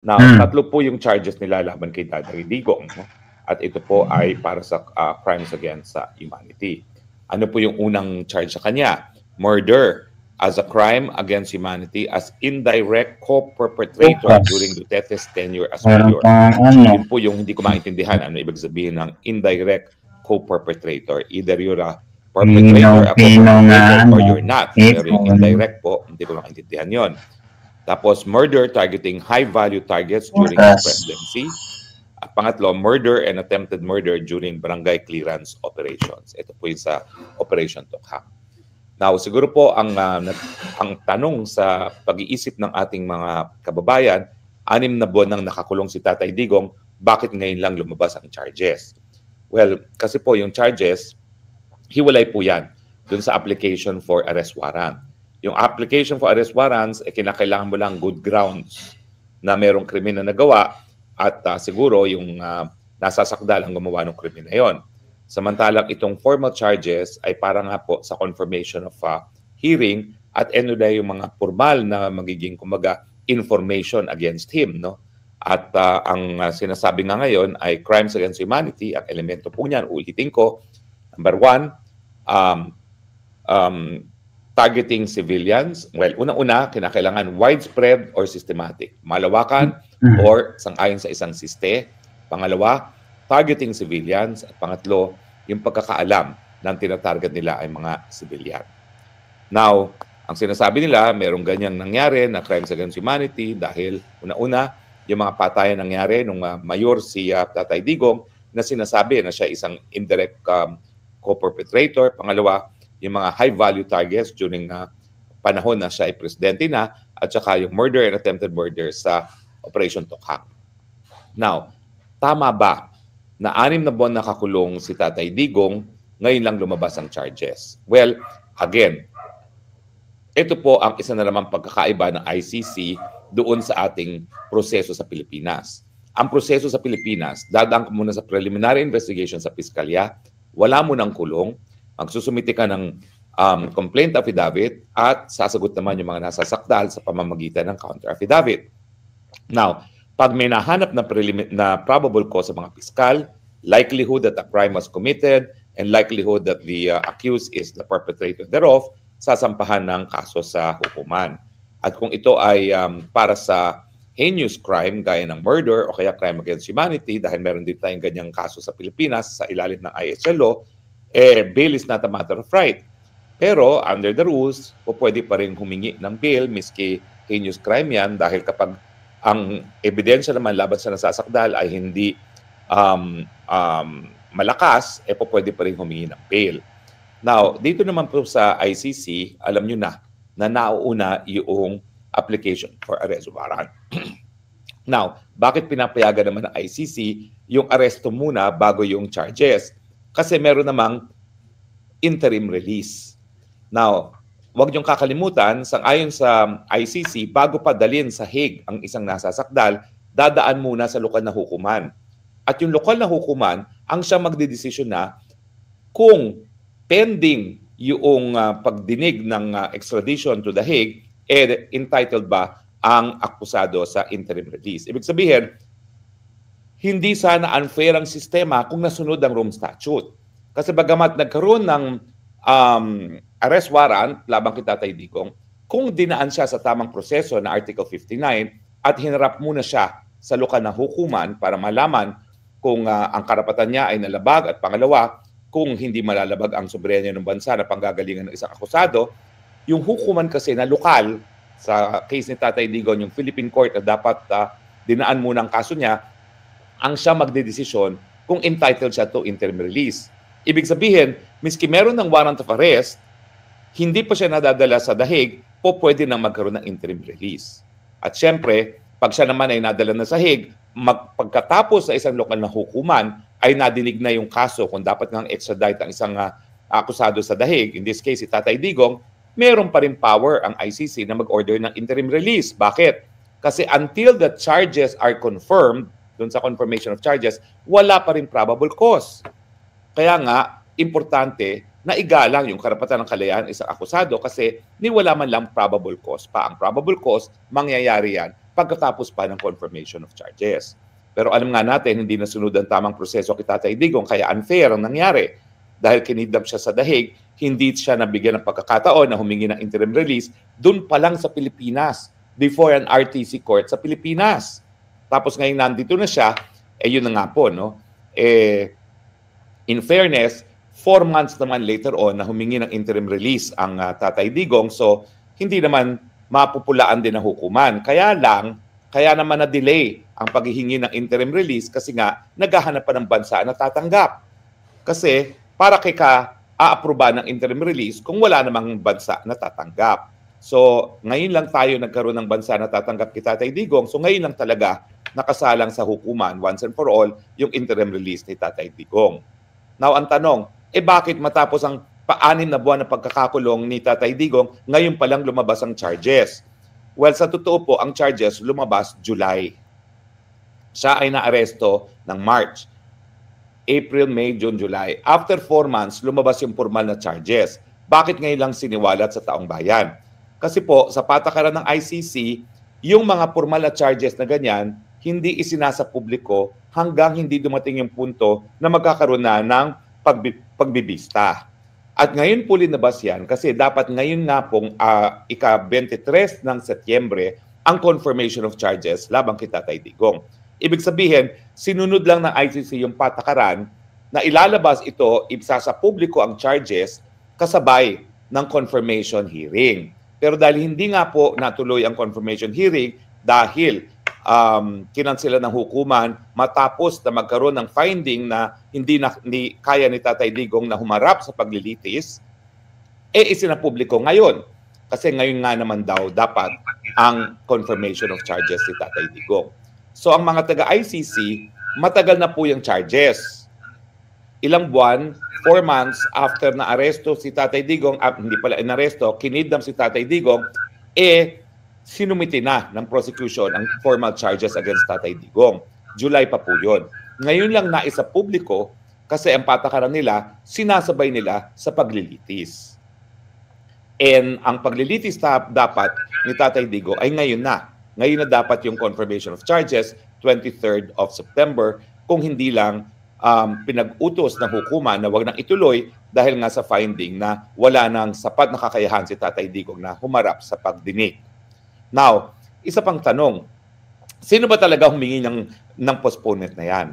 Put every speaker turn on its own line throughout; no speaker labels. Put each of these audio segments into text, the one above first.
Now, tatlo po yung charges nila laban kay Tatay Digong. No? At ito po ay para sa crimes against humanity. Ano po yung unang charge sa kanya? Murder as a crime against humanity as indirect co-perpetrator during Duterte's tenure as mayor. Yun po yung hindi ko maintindihan ano ibig sabihin ng indirect co-perpetrator. Either you're a perpetrator, a co-perpetrator, or you're not. Pero yung indirect po, hindi ko maintindihan yon. Tapos, murder targeting high-value targets during the presidency. At pangatlo, murder and attempted murder during barangay clearance operations. Ito po yung sa Operation Tokhang. Now, siguro po ang tanong sa pag-iisip ng ating mga kababayan, 6 na buwan nang nakakulong si Tatay Digong, bakit ngayon lang lumabas ang charges? Well, kasi po yung charges, hiwalay po yan dun sa application for arrest warrant. Yung application for arrest warrants, kinakailangan mo lang good grounds na merong krimen na nagawa at siguro yung nasasakdal ang gumawa ng krimen na yon. Samantalang itong formal charges ay para nga po sa confirmation of hearing at ano na yung mga formal na magiging kumaga information against him. No? At ang sinasabi nga ngayon ay crimes against humanity. Ang elemento po niyan, ulitin ko, number 1, targeting civilians. Well, unang-una, kinakailangan widespread or systematic. Malawakan or sangayon sa isang siste. Pangalawa, targeting civilians. At pangatlo, yung pagkakaalam ng tinatarget nila ay mga civilian. Now, ang sinasabi nila, merong ganyang nangyari na crimes against humanity dahil una-una, yung mga patayan nangyari nung mayor si Tatay Digong na sinasabi na siya isang indirect co-perpetrator. Pangalawa, yung mga high-value targets during panahon na siya ay presidente na at saka yung murder and attempted murder sa Operation Tokhang. Now, tama ba na 6 na buwan nakakulong si Tatay Digong, ngayon lang lumabas ang charges? Well, again, ito po ang isa na namang pagkakaiba ng ICC doon sa ating proseso sa Pilipinas. Ang proseso sa Pilipinas, dadaan ka muna sa preliminary investigation sa piskalya, wala mo ng kulong, magsusumite ka ng complaint affidavit at sasagot naman yung mga nasasakdal sa pamamagitan ng counter affidavit. Now, pag may nahanap na probable cause sa mga piskal, likelihood that a crime was committed and likelihood that the accused is the perpetrator thereof, sasampahan ng kaso sa hukuman. At kung ito ay para sa heinous crime gaya ng murder o kaya crime against humanity, dahil meron din tayong ganyang kaso sa Pilipinas sa ilalim ng ISL law, bail is not a matter of right. Pero under the rules, pwede pa rin humingi ng bail miski heinous crime yan dahil kapag ang ebidensya naman laban sa nasasakdal ay hindi malakas, pwede pa rin humingi ng bail. Now, dito naman po sa ICC, alam nyo na nauuna yung application for arrest warrant. Now, bakit pinapayagan naman ng ICC yung aresto muna bago yung charges? Kasi meron namang interim release. Now, huwag niyong kakalimutan, ayon sa ICC, bago pa dalhin sa Hague ang isang nasasakdal, dadaan muna sa lokal na hukuman. At yung lokal na hukuman, ang siya magdedesisyon na kung pending yung pagdinig ng extradition to the Hague, entitled ba ang akusado sa interim release. Ibig sabihin, hindi sana unfair ang sistema kung nasunod ang Rome Statute. Kasi bagamat nagkaroon ng arrest warrant labang kay Tatay Digong, kung dinaan siya sa tamang proseso na Article 59 at hinarap muna siya sa lokal na hukuman para malaman kung ang karapatan niya ay nalabag at pangalawa, kung hindi malalabag ang soberenya ng bansa na panggagalingan ng isang akusado, yung hukuman kasi na lokal, sa case ni Tatay Digong, yung Philippine Court na dapat dinaan muna ang kaso niya, ang siya magdedesisyon kung entitled siya to interim release. Ibig sabihin, miski meron ng warrant of arrest, hindi pa siya nadadala sa The Hague, pwede nang magkaroon ng interim release. At syempre, pag siya naman ay nadala na sa Hague, pagkatapos sa isang lokal na hukuman, ay nadinig na yung kaso kung dapat ngang extradite ang isang akusado sa The Hague, in this case si Tatay Digong, meron pa rin power ang ICC na mag-order ng interim release. Bakit? Kasi until the charges are confirmed, dun sa confirmation of charges, wala pa rin probable cause. Kaya nga, importante na igalang yung karapatan ng kalayaan isang akusado kasi niwala man lang probable cause pa. Ang probable cause, mangyayari yan pagkatapos pa ng confirmation of charges. Pero alam nga natin, hindi nasunod ang tamang proseso kay Tatay Digong, kaya unfair ang nangyari. Dahil kinidnap siya sa Dahig, hindi siya nabigyan ng pagkakataon na humingi ng interim release dun pa lang sa Pilipinas, before an RTC court sa Pilipinas. Tapos ngayon nandito na siya, yun na nga po, no? In fairness, 4 months naman later on na humingi ng interim release ang Tatay Digong, so hindi naman mapupulaan din ang hukuman. Kaya naman na-delay ang paghihingi ng interim release kasi nga naghahanap pa ng bansa na tatanggap. Kasi para kay ka aaproba ng interim release kung wala namang bansa na tatanggap. So ngayon lang tayo nagkaroon ng bansa na tatanggap kay Tatay Digong. So ngayon lang talaga nakasalang sa hukuman once and for all yung interim release ni Tatay Digong. Now ang tanong, bakit matapos ang 6 na buwan na pagkakakulong ni Tatay Digong, ngayon pa lang lumabas ang charges? Well, sa totoo po, ang charges lumabas July. Siya ay naaresto ng March. April, May, June, July. After 4 months, lumabas yung formal na charges. Bakit ngayon lang siniwalat sa taong bayan? Kasi po, sa patakaran ng ICC, yung mga formal na charges na ganyan, hindi isinasa publiko hanggang hindi dumating yung punto na magkakaroon na ng pagbibista. At ngayon po linabas yan kasi dapat ngayon nga pong ika-23 ng Setyembre ang confirmation of charges labang kay Tatay Digong. Ibig sabihin, sinunod lang ng ICC yung patakaran na ilalabas ito, ibsasa publiko ang charges kasabay ng confirmation hearing. Pero dahil hindi nga po natuloy ang confirmation hearing dahil kinansela ng hukuman matapos na magkaroon ng finding na hindi kaya ni Tatay Digong na humarap sa paglilitis, isinapubliko ngayon. Kasi ngayon nga naman daw dapat ang confirmation of charges si Tatay Digong. So ang mga taga-ICC, matagal na po yung charges. Ilang buwan, 4 months after na aresto si Tatay Digong, hindi pala inaresto, kinidnap si Tatay Digong, sinumiti na ng prosecution ang formal charges against Tatay Digong. July pa po yun. Ngayon lang naisa publiko kasi ang patakaran nila, sinasabay nila sa paglilitis. And ang paglilitis dapat ni Tatay Digong ay ngayon na. Ngayon na dapat yung confirmation of charges, 23rd of September, kung hindi lang pinag-utos ng hukuman na wag nang ituloy dahil nga sa finding na wala nang sapat na kakayahan si Tatay Digong na humarap sa pagdinig. Now, isa pang tanong, sino ba talaga humingi ng postponement na yan?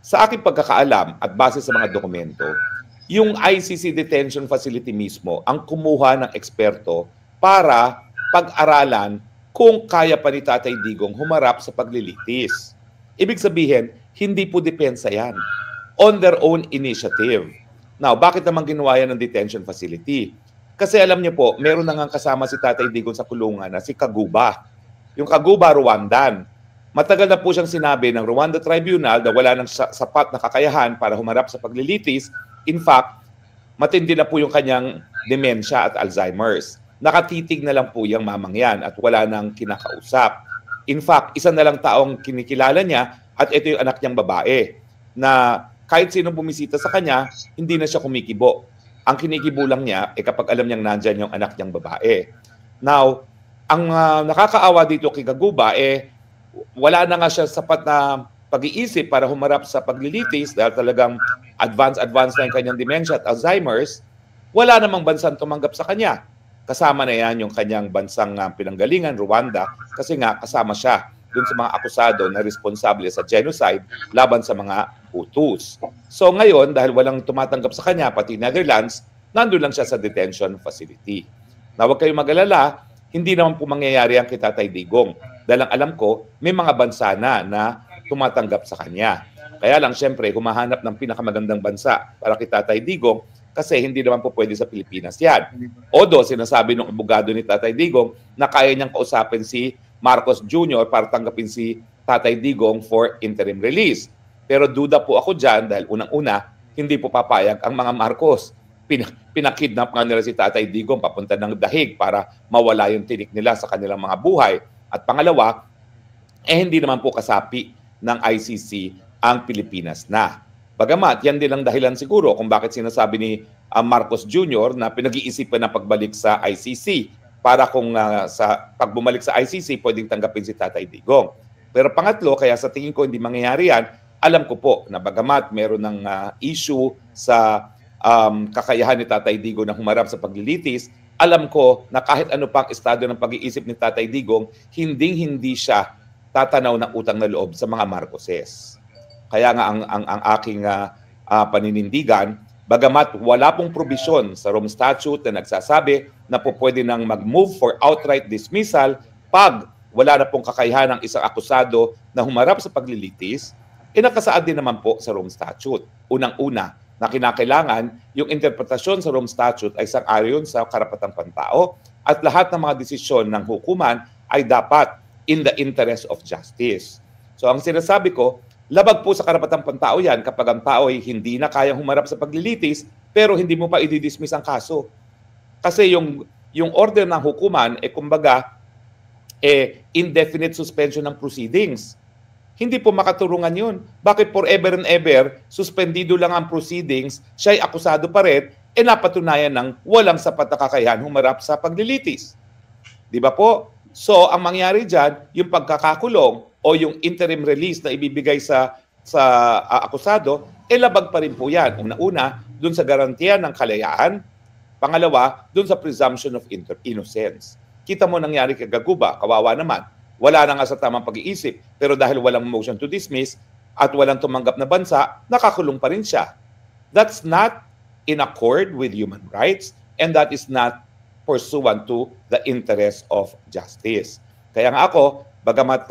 Sa aking pagkakaalam at base sa mga dokumento, yung ICC detention facility mismo ang kumuha ng eksperto para pag-aralan kung kaya pa ni Tatay Digong humarap sa paglilitis. Ibig sabihin, hindi po depensa yan. On their own initiative. Now, bakit naman ginawa yan ng detention facility? Kasi alam niyo po, meron na nga kasama si Tatay Digong sa kulungan na si Kaguba. Yung Kaguba, Rwandan. Matagal na po siyang sinabi ng Rwanda Tribunal na wala ng sapat na kakayahan para humarap sa paglilitis. In fact, matindi na po yung kanyang demensya at Alzheimer's. Nakatitig na lang po yung mamang yan at wala nang kinakausap. In fact, isa na lang taong kinikilala niya at ito yung anak niyang babae na kahit sino bumisita sa kanya, hindi na siya kumikibo. Ang kinikibo lang niya kapag alam niyang nandyan yung anak niyang babae. Now, ang nakakaawa dito kay Kaguba, wala na nga siya sapat na pag-iisip para humarap sa paglilitis dahil talagang advanced na yung kanyang dementia at Alzheimer's. Wala namang bansang tumanggap sa kanya. Kasama na yan yung kanyang bansang pinanggalingan, Rwanda, kasi nga kasama siya dun sa mga akusado na responsable sa genocide laban sa mga Hutus. So ngayon, dahil walang tumatanggap sa kanya, pati Netherlands, nandun lang siya sa detention facility. Na huwag kayong mag-alala, hindi naman po mangyayari ang kay Tatay Digong. Dahil ang alam ko, may mga bansa na tumatanggap sa kanya. Kaya lang, syempre, humahanap ng pinakamagandang bansa para kay Tatay Digong kasi hindi naman po pwede sa Pilipinas yan. Odo, sinasabi ng abogado ni Tatay Digong na kaya niyang kausapin si Marcos Jr. para tanggapin si Tatay Digong for interim release. Pero duda po ako dyan dahil unang-una, hindi po papayag ang mga Marcos. Pinakidnap nga nila si Tatay Digong papunta ng Dahig para mawala yung tinik nila sa kanilang mga buhay. At pangalawa, hindi naman po kasapi ng ICC ang Pilipinas na. Bagamat, yan din ang dahilan siguro kung bakit sinasabi ni Marcos Jr. na pinag-iisipan na pagbalik sa ICC para kung sa pagbumalik sa ICC, pwedeng tanggapin si Tatay Digong. Pero pangatlo, kaya sa tingin ko hindi mangyayari yan, alam ko po na bagamat meron ng issue sa kakayahan ni Tatay Digong na humarap sa paglilitis, alam ko na kahit ano pang estado ng pag-iisip ni Tatay Digong, hindi siya tatanaw ng utang na loob sa mga Marcoses. Kaya nga ang aking paninindigan, bagamat wala pong probisyon sa Rome Statute na nagsasabi na po pwede nang mag-move for outright dismissal pag wala na pong kakayahan ng isang akusado na humarap sa paglilitis, nakasaad din naman po sa Rome Statute. Unang-una, na kinakailangan yung interpretasyon sa Rome Statute ay sang-ayon sa karapatang pantao at lahat ng mga desisyon ng hukuman ay dapat in the interest of justice. So ang sinasabi ko, labag po sa karapatang pantao yan kapag ang tao ay hindi na kayang humarap sa paglilitis pero hindi mo pa i-dismiss ang kaso. Kasi yung order ng hukuman kumbaga indefinite suspension ng proceedings. Hindi po makaturungan yun. Bakit forever and ever, suspendido lang ang proceedings, siya'y akusado pa rin, napatunayan ng walang sapat na kakayahan humarap sa paglilitis. Di ba po? So, ang mangyari dyan, yung pagkakakulong o yung interim release na ibibigay sa akusado, labag pa rin po yan. Una-una, dun sa garantiya ng kalayaan. Pangalawa, dun sa presumption of innocence. Kita mo nangyari kay Gaguba, kawawa naman. Wala na nga sa tamang pag-iisip, pero dahil walang motion to dismiss at walang tumanggap na bansa, nakakulong pa rin siya. That's not in accord with human rights and that is not pursuant to the interest of justice. Kaya nga ako, bagamat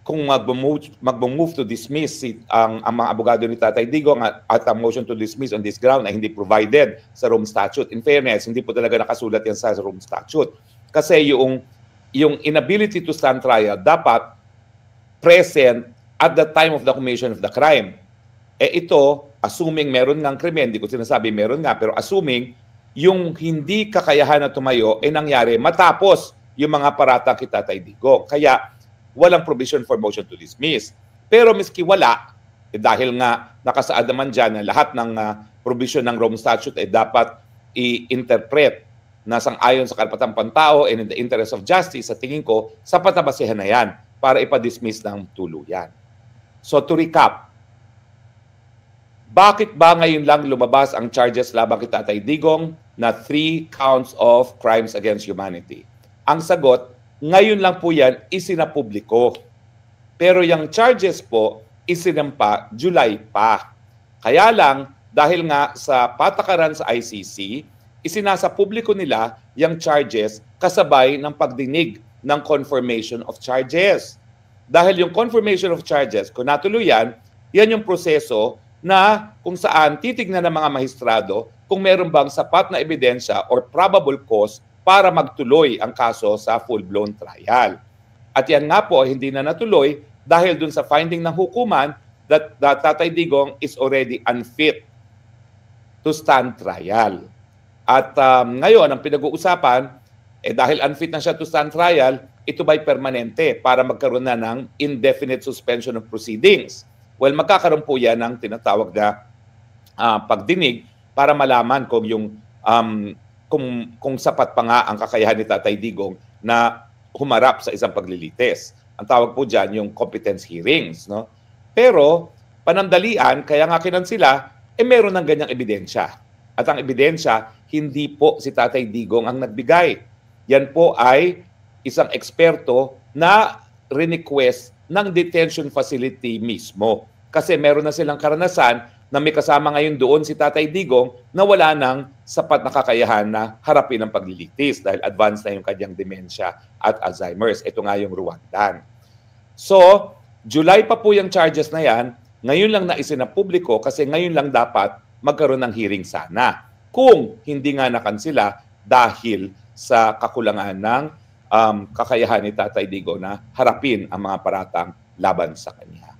kung mag-move to dismiss ang mga abogado ni Tatay Digong at ang motion to dismiss on this ground ay hindi provided sa Rome Statute. In fairness, hindi po talaga nakasulat yan sa Rome Statute. Kasi yung inability to stand trial dapat present at the time of the commission of the crime. Ito, assuming meron ng krimen, hindi ko sinasabi meron nga, pero assuming yung hindi kakayahan na tumayo nangyari matapos yung mga paratang kay Tatay Digong. Kaya walang provision for motion to dismiss. Pero miski wala, dahil nga nakasaad naman dyan na lahat ng provision ng Rome Statute dapat i-interpret na sang-ayon sa karapatang pantao and in the interest of justice, sa tingin ko, sapat na basihan na yan para ipa-dismiss ng tuluyan. So to recap, bakit ba ngayon lang lumabas ang charges laban kay Tatay Digong na 3 counts of crimes against humanity? Ang sagot, ngayon lang po yan isinapubliko. Pero yung charges po, isinampa July pa. Kaya lang, dahil nga sa patakaran sa ICC, isinasa publiko nila yung charges kasabay ng pagdinig ng confirmation of charges. Dahil yung confirmation of charges, kung natuloy yan yung proseso na kung saan titignan ng mga mahistrado kung meron bang sapat na ebidensya or probable cause para magtuloy ang kaso sa full-blown trial. At yan nga po, hindi na natuloy dahil dun sa finding ng hukuman that Tatay Digong is already unfit to stand trial. At ngayon, ang pinag-uusapan, dahil unfit na siya to stand trial, ito ba'y permanente para magkaroon na ng indefinite suspension of proceedings? Well, magkakaroon po yan ng tinatawag na pagdinig para malaman kung kung sapat pa nga ang kakayahan ni Tatay Digong na humarap sa isang paglilitis. Ang tawag po dyan yung competence hearings. No? Pero, panandalian, kaya nga kinansila, meron ng ganyang ebidensya. At ang ebidensya, hindi po si Tatay Digong ang nagbigay. Yan po ay isang eksperto na request ng detention facility mismo. Kasi meron na silang karanasan na may kasama ngayon doon si Tatay Digong na wala nang sapat na kakayahan na harapin ang paglilitis dahil advanced na yung kanyang demensya at Alzheimer's. Ito nga yung Rwandan. So, July pa po yung charges na yan. Ngayon lang na isinapubliko kasi ngayon lang dapat magkaroon ng hearing sana. Kung hindi nga nakansila dahil sa kakulangan ng kakayahan ni Tatay Digong na harapin ang mga paratang laban sa kanya.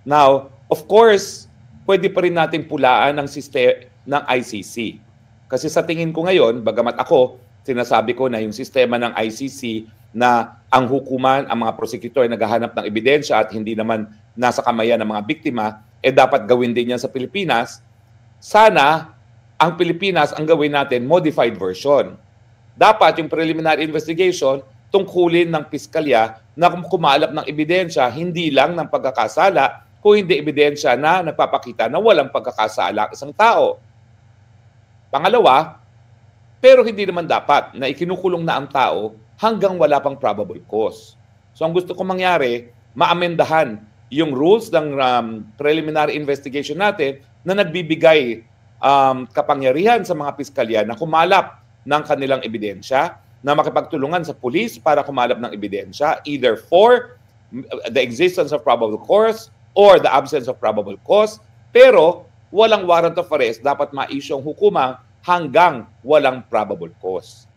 Now, of course, pwede pa rin natin pulaan ang sistema ng ICC. Kasi sa tingin ko ngayon, bagamat ako, sinasabi ko na yung sistema ng ICC na ang hukuman, ang mga prosecutor naghahanap ng ebidensya at hindi naman nasa kamayan ng mga biktima, dapat gawin din yan sa Pilipinas. Sana, ang Pilipinas, ang gawin natin, modified version. dapat yung preliminary investigation tungkulin ng piskalya na kumalap ng ebidensya, hindi lang ng pagkakasala, kung hindi ebidensya na nagpapakita na walang pagkakasala ang isang tao. Pangalawa, pero hindi naman dapat na ikinukulong na ang tao hanggang wala pang probable cause. So ang gusto kong mangyari, maamendahan yung rules ng preliminary investigation natin na nagbibigay kapangyarihan sa mga piskalya na kumalap ng kanilang ebidensya, na makipagtulungan sa pulis para kumalap ng ebidensya, either for the existence of probable cause or the absence of probable cause, pero walang warrant of arrest, dapat ma-issue ang hukumang hanggang walang probable cause.